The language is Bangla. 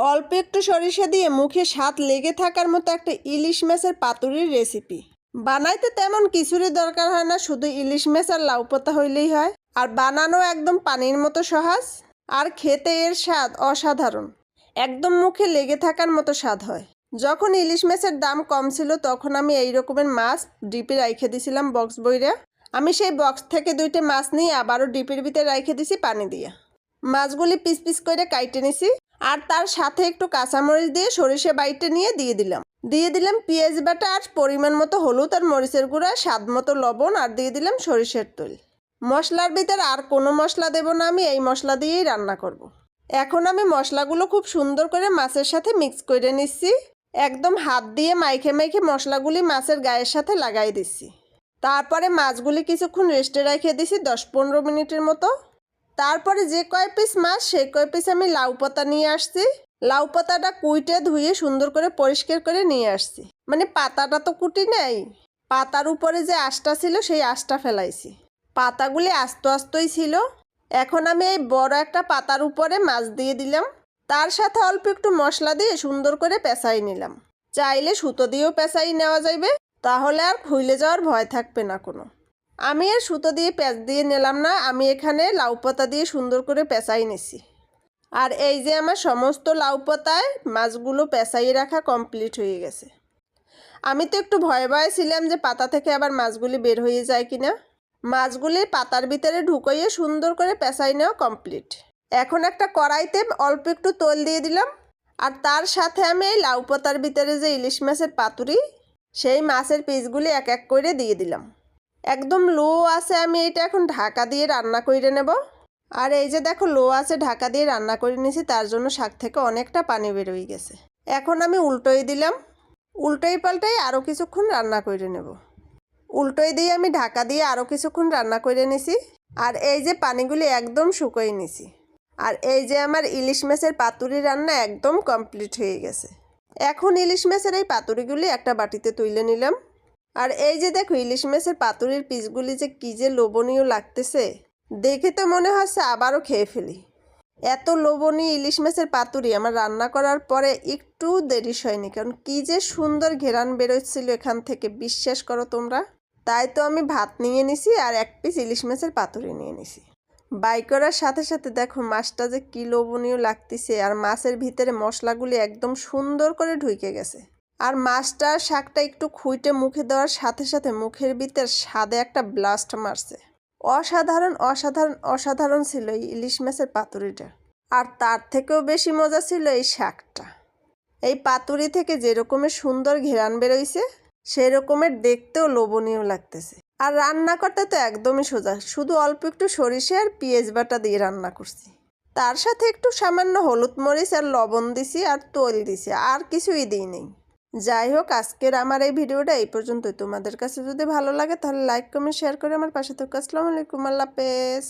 অল্প একটু সরিষা দিয়ে মুখে স্বাদ লেগে থাকার মতো একটা ইলিশ মাছের পাতুরির রেসিপি। বানাইতে তেমন কিছুরই দরকার হয় না, শুধু ইলিশ মাছ আর লাউ পাতা হইলেই হয়। আর বানানো একদম পানির মতো সহজ, আর খেতে এর স্বাদ অসাধারণ, একদম মুখে লেগে থাকার মতো স্বাদ হয়। যখন ইলিশ মাছের দাম কম ছিল তখন আমি এই রকমের মাছ ডিপে রাইখে দিছিলাম বক্স বইরা। আমি সেই বক্স থেকে 2টা মাছ নিয়ে আবারও ডিপের ভিতরে রাইখে দিছি পানি দিয়ে। মাছগুলি পিস পিস করে কাইটে নিছি, আর তার সাথে একটু কাঁচামরিচ দিয়ে সরিষা বাইটে নিয়ে দিয়ে দিলাম পেঁয়াজ বাটা আর পরিমাণ মতো হলুদ আর মরিচের গুঁড়া, স্বাদ মতো লবণ, আর দিয়ে দিলাম সরিষার তেল। মশলার ভিতরে আর কোনো মশলা দেব না, আমি এই মশলা দিয়েই রান্না করব। এখন আমি মশলাগুলো খুব সুন্দর করে মাছের সাথে মিক্স করে নিচ্ছি। একদম হাত দিয়ে মাইখে মাইখে মশলাগুলি মাছের গায়ের সাথে লাগাই দিচ্ছি। তারপরে মাছগুলি কিছুক্ষণ রেস্টে রেখে দিছি 10-15 মিনিটের মতো। তারপরে যে কয় পিস মাছ সেই কয় পিস আমি লাউ পাতা নিয়ে আসছি। লাউ পাতাটা কুইটে ধুয়ে সুন্দর করে পরিষ্কার করে নিয়ে আসছি। মানে পাতাটা তো কুটি নেই, পাতার উপরে যে আঁশটা ছিল সেই আঁশটা ফেলাইছি। পাতাগুলি আস্ত আস্তই ছিল। এখন আমি এই বড় একটা পাতার উপরে মাছ দিয়ে দিলাম, তার সাথে অল্প একটু মশলা দিয়ে সুন্দর করে পেঁচাই নিলাম। চাইলে সুতো দিয়েও পেঁচাই নেওয়া যাবে, তাহলে আর খুইলে যাওয়ার ভয় থাকবে না কোনো। আমি আর সুতো দিয়ে পেঁচ দিয়ে নিলাম না, আমি এখানে লাউ পাতা দিয়ে সুন্দর করে পেঁচাই নিছি। আর এই যে আমার সমস্ত লাউ পাতায় মাছগুলো পেঁচাইয়ে রাখা কমপ্লিট হয়ে গেছে। আমি তো একটু ভয়ে ভয়ে ছিলাম যে পাতা থেকে আবার মাছগুলি বের হয়ে যায় কিনা। মাছগুলি পাতার ভিতরে ঢুকাইয়ে সুন্দর করে পেঁচাই নেওয়া কমপ্লিট। এখন একটা কড়াইতে অল্প একটু তেল দিয়ে দিলাম, আর তার সাথে আমি এই লাউ পাতার ভিতরে যে ইলিশ মাছের পাতুরি, সেই মাছের পিসগুলি এক এক করে দিয়ে দিলাম। একদম লো আছে, আমি এটা এখন ঢাকা দিয়ে রান্না করে নেব। আর এই যে দেখো লো আছে ঢাকা দিয়ে রান্না করে নিয়েছি, তার জন্য শাক থেকে অনেকটা পানি বেরোয় গেছে। এখন আমি উল্টোই দিলাম, উল্টোই পাল্টাই আরও কিছুক্ষণ রান্না করে নেব। উল্টোই দিয়ে আমি ঢাকা দিয়ে আরও কিছুক্ষণ রান্না করে নিছি। আর এই যে পানিগুলি একদম শুকিয়ে নিছি। আর এই যে আমার ইলিশ মাছের পাতুরি রান্না একদম কমপ্লিট হয়ে গেছে। এখন ইলিশ মাছের এই পাতুরিগুলি একটা বাটিতে তুলে নিলাম। আর এই যে দেখো ইলিশ মাছের পাতুরির পিসগুলি যে কী যে লোভনীয় লাগতেছে, দেখে তো মনে হচ্ছে আবারও খেয়ে ফেলি। এত লোভনীয় ইলিশ মাছের পাতুরি আমার রান্না করার পরে একটু দেরি হয়নি, কারণ কী যে সুন্দর ঘেরান বেরোচ্ছিল এখান থেকে, বিশ্বাস করো তোমরা। তাই তো আমি ভাত নিয়ে নিছি আর এক পিস ইলিশ মাছের পাতুরি নিয়ে নিছি। বাই করার সাথে সাথে দেখো মাছটা যে কী লোভনীয় লাগতেছে, আর মাছের ভিতরে মশলাগুলি একদম সুন্দর করে ঢুকে গেছে। আর মাছটা শাকটা একটু খুইটে মুখে দেওয়ার সাথে সাথে মুখের ভিতর স্বাদে একটা ব্লাস্ট মারছে। অসাধারণ অসাধারণ অসাধারণ ছিল এই ইলিশ মাছের পাতুরিটা। আর তার থেকেও বেশি মজা ছিল এই শাকটা। এই পাতুরি থেকে যেরকমের সুন্দর ঘেরান বেরোইছে, সেরকমের দেখতেও লোভনীয় লাগতেছে। আর রান্না করতে তো একদমই সোজা, শুধু অল্প একটু সরিষা আর পেঁয়াজ বাটা দিয়ে রান্না করছি। তার সাথে একটু সামান্য হলুদ মরিচ আর লবণ দিছি, আর তেল দিছি, আর কিছুই দিই নেই। যাই হোক, আজকের আমার এই ভিডিওটা এই পর্যন্তই। তোমাদের কাছে যদি ভালো লাগে তাহলে লাইক কমেন্ট শেয়ার করে আমার পাশে থাকো। আসসালামু আলাইকুম, আল্লাহ হাফেজ।